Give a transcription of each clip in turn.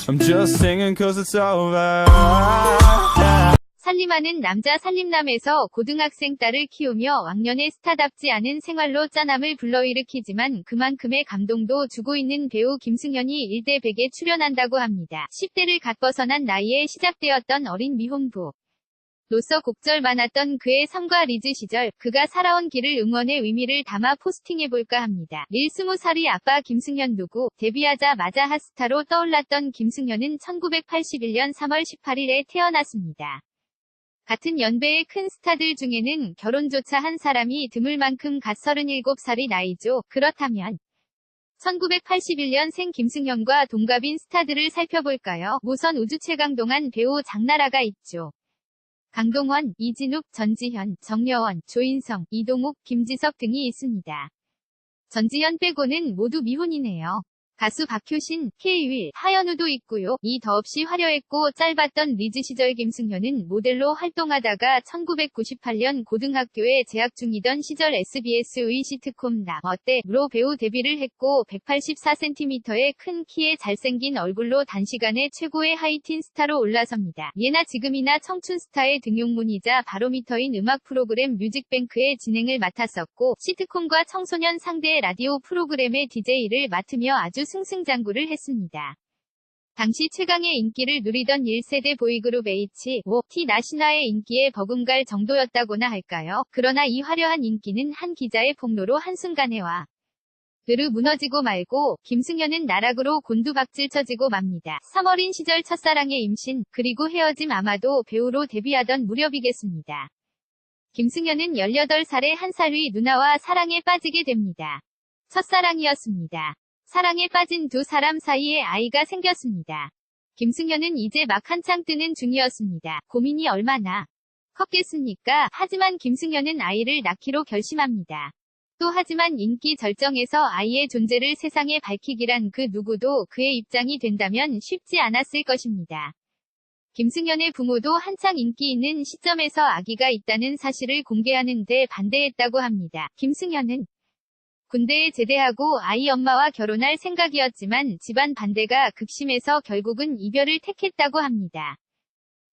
I'm just singing cause it's over. 살림하는 남자 살림남에서 고등학생 딸을 키우며 왕년의 스타답지 않은 생활로 짠함을 불러일으키지만 그만큼의 감동도 주고 있는 배우 김승현이 일대 100에 출연한다고 합니다. 10대를 갓 벗어난 나이에 시작되었던 어린 미혼부. 로서 곡절 많았던 그의 삶과 리즈 시절, 그가 살아온 길을 응원의 의미를 담아 포스팅해볼까 합니다. 20살이 아빠 김승현 누구, 데뷔하자마자 핫스타로 떠올랐던 김승현은 1981년 3월 18일에 태어났습니다. 같은 연배의 큰 스타들 중에는 결혼조차 한 사람이 드물 만큼 갓 37살이 나이죠. 그렇다면 1981년생 김승현과 동갑인 스타들을 살펴볼까요? 우선 우주 최강동안 배우 장나라가 있죠. 강동원, 이진욱, 전지현, 정여원, 조인성, 이동욱, 김지석 등이 있습니다. 전지현 빼고는 모두 미혼이네요. 가수 박효신, K-윌, 하현우도 있고요. 이 더없이 화려했고 짧았던 리즈 시절 김승현은 모델로 활동하다가 1998년 고등학교에 재학 중이던 시절 SBS의 시트콤 나 어때?로 배우 데뷔를 했고 184cm의 큰 키에 잘생긴 얼굴로 단시간에 최고의 하이틴 스타로 올라섭니다. 예나 지금이나 청춘 스타의 등용문이자 바로미터인 음악 프로그램 뮤직뱅크의 진행을 맡았었고 시트콤과 청소년 상대 라디오 프로그램의 DJ를 맡으며 아주 승승장구를 했습니다. 당시 최강의 인기를 누리던 1세대 보이그룹 H.O.T 나신화의 인기에 버금갈 정도였다고나 할까요? 그러나 이 화려한 인기는 한 기자의 폭로로 한순간에 와 으르 무너지고 말고 김승현은 나락으로 곤두박질 쳐지고 맙니다. 3월인 시절 첫사랑의 임신, 그리고 헤어짐 아마도 배우로 데뷔하던 무렵이겠습니다. 김승현은 18살의 한 살 위 누나와 사랑에 빠지게 됩니다. 첫사랑이었습니다. 사랑에 빠진 두 사람 사이에 아이가 생겼습니다. 김승현은 이제 막 한창 뜨는 중이었습니다. 고민이 얼마나 컸겠습니까? 하지만 김승현은 아이를 낳기로 결심합니다. 또 하지만 인기 절정에서 아이의 존재를 세상에 밝히기란 그 누구도 그의 입장이 된다면 쉽지 않았을 것입니다. 김승현의 부모도 한창 인기 있는 시점에서 아기가 있다는 사실을 공개하는 데 반대했다고 합니다. 김승현은 군대에 제대하고 아이 엄마와 결혼할 생각이었지만 집안 반대가 극심해서 결국은 이별을 택했다고 합니다.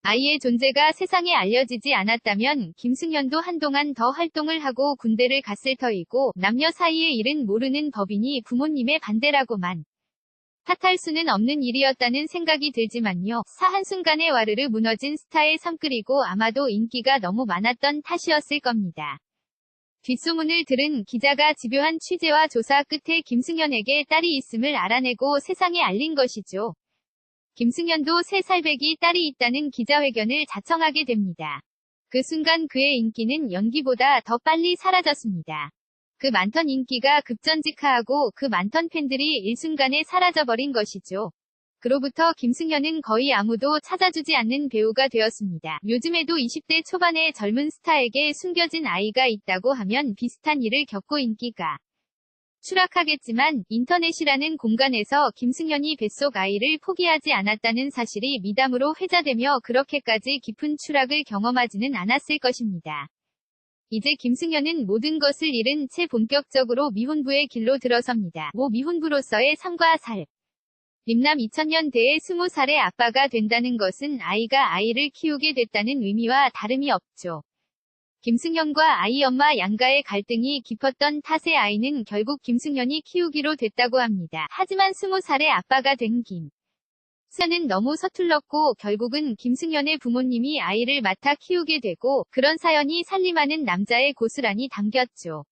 아이의 존재가 세상에 알려지지 않았다면 김승현도 한동안 더 활동을 하고 군대를 갔을 터이고 남녀 사이의 일은 모르는 법이니 부모님의 반대라고만 탓할 수는 없는 일이었다는 생각이 들지만요. 한순간에 와르르 무너진 스타의 삶 그리고 아마도 인기가 너무 많았던 탓이었을 겁니다. 뒷소문을 들은 기자가 집요한 취재와 조사 끝에 김승현에게 딸이 있음을 알아내고 세상에 알린 것이죠. 김승현도 3살배기 딸이 있다는 기자회견을 자청하게 됩니다. 그 순간 그의 인기는 연기보다 더 빨리 사라졌습니다. 그 많던 인기가 급전직하하고 그 많던 팬들이 일순간에 사라져버린 것이죠. 그로부터 김승현은 거의 아무도 찾아주지 않는 배우가 되었습니다. 요즘에도 20대 초반의 젊은 스타에게 숨겨진 아이가 있다고 하면 비슷한 일을 겪고 인기가 추락하겠지만 인터넷이라는 공간에서 김승현이 뱃속 아이를 포기하지 않았다는 사실이 미담으로 회자되며 그렇게까지 깊은 추락을 경험하지는 않았을 것입니다. 이제 김승현은 모든 것을 잃은 채 본격적으로 미혼부의 길로 들어섭니다. 미혼부로서의 삶과 삶. 림남 2000년대에 20살의 아빠가 된다는 것은 아이가 아이를 키우게 됐다는 의미와 다름이 없죠. 김승현과 아이 엄마 양가의 갈등이 깊었던 탓에 아이는 결국 김승현이 키우기로 됐다고 합니다. 하지만 20살의 아빠가 된 김승현은 너무 서툴렀고 결국은 김승현의 부모님이 아이를 맡아 키우게 되고 그런 사연이 살림하는 남자의 고스란히 담겼죠.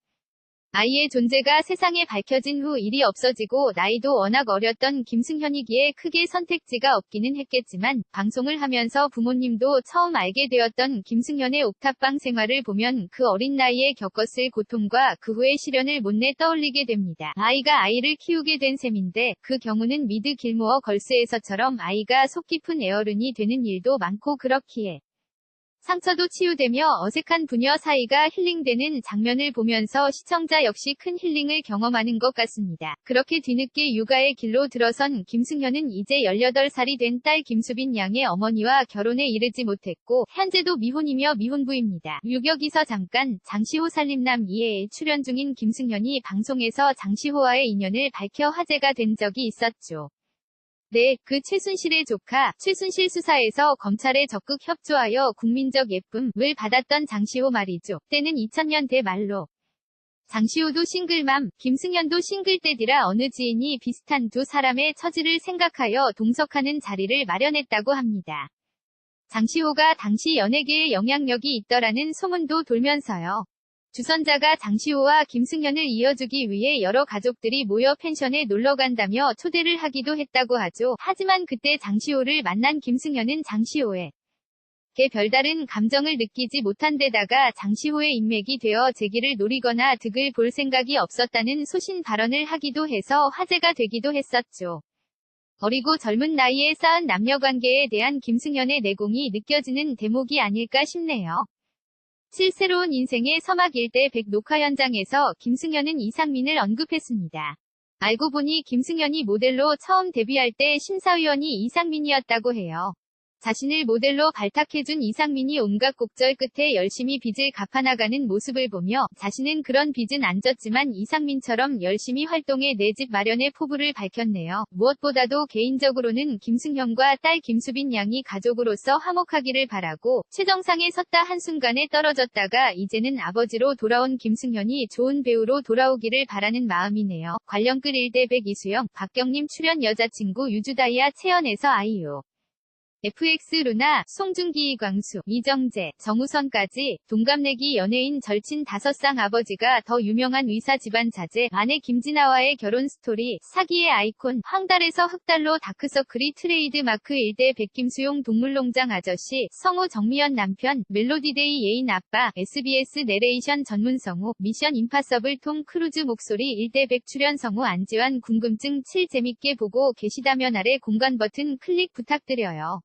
아이의 존재가 세상에 밝혀진 후 일이 없어지고 나이도 워낙 어렸던 김승현이기에 크게 선택지가 없기는 했겠지만 방송을 하면서 부모님도 처음 알게 되었던 김승현의 옥탑방 생활을 보면 그 어린 나이에 겪었을 고통과 그 후의 시련을 못내 떠올리게 됩니다. 아이가 아이를 키우게 된 셈인데 그 경우는 미드 길모어 걸스에서처럼 아이가 속 깊은 애어른이 되는 일도 많고 그렇기에 상처도 치유되며 어색한 부녀 사이가 힐링되는 장면을 보면서 시청자 역시 큰 힐링을 경험하는 것 같습니다. 그렇게 뒤늦게 육아의 길로 들어선 김승현은 이제 18살이 된 딸 김수빈 양의 어머니와 결혼에 이르지 못했고 현재도 미혼이며 미혼부입니다. 유격이서 잠깐 장시호 살림남 2회에 출연 중인 김승현이 방송에서 장시호와의 인연을 밝혀 화제가 된 적이 있었죠. 네, 그 최순실의 조카, 최순실 수사에서 검찰에 적극 협조하여 국민적 예쁨을 받았던 장시호 말이죠. 때는 2000년대 말로. 장시호도 싱글맘, 김승현도 싱글떼디라 어느 지인이 비슷한 두 사람의 처지를 생각하여 동석하는 자리를 마련했다고 합니다. 장시호가 당시 연예계에 영향력이 있더라는 소문도 돌면서요. 주선자가 장시호와 김승현을 이어주기 위해 여러 가족들이 모여 펜션에 놀러간다며 초대를 하기도 했다고 하죠. 하지만 그때 장시호를 만난 김승현은 장시호에게 별다른 감정을 느끼지 못한 데다가 장시호의 인맥이 되어 재기를 노리거나 득을 볼 생각이 없었다는 소신 발언을 하기도 해서 화제가 되기도 했었죠. 어리고 젊은 나이에 쌓은 남녀관계에 대한 김승현의 내공이 느껴지는 대목이 아닐까 싶네요. 7. 새로운 인생의 서막 일대 100 녹화 현장에서 김승현은 이상민을 언급했습니다. 알고 보니 김승현이 모델로 처음 데뷔할 때 심사위원이 이상민이었다고 해요. 자신을 모델로 발탁해준 이상민이 온갖 곡절 끝에 열심히 빚을 갚아나가는 모습을 보며 자신은 그런 빚은 안 졌지만 이상민처럼 열심히 활동해 내 집 마련의 포부를 밝혔네요. 무엇보다도 개인적으로는 김승현과 딸 김수빈 양이 가족으로서 화목하기를 바라고 최정상에 섰다 한순간에 떨어졌다가 이제는 아버지로 돌아온 김승현이 좋은 배우로 돌아오기를 바라는 마음이네요. 관련글 1대 100 이수영, 박경림 출연 여자친구 유주다이아 채연에서 아이유. FX 루나, 송중기 이광수, 이정재, 정우성까지 동갑내기 연예인 절친 5쌍 아버지가 더 유명한 의사 집안 자제 아내 김진아와의 결혼 스토리 사기의 아이콘 황달에서 흑달로 다크서클이 트레이드 마크 1대 100 김수용 동물농장 아저씨 성우 정미연 남편 멜로디데이 예인 아빠 SBS 내레이션 전문 성우 미션 임파서블 톰 크루즈 목소리 1대 100 출연 성우 안지환 궁금증 7 재밌게 보고 계시다면 아래 공간 버튼 클릭 부탁드려요.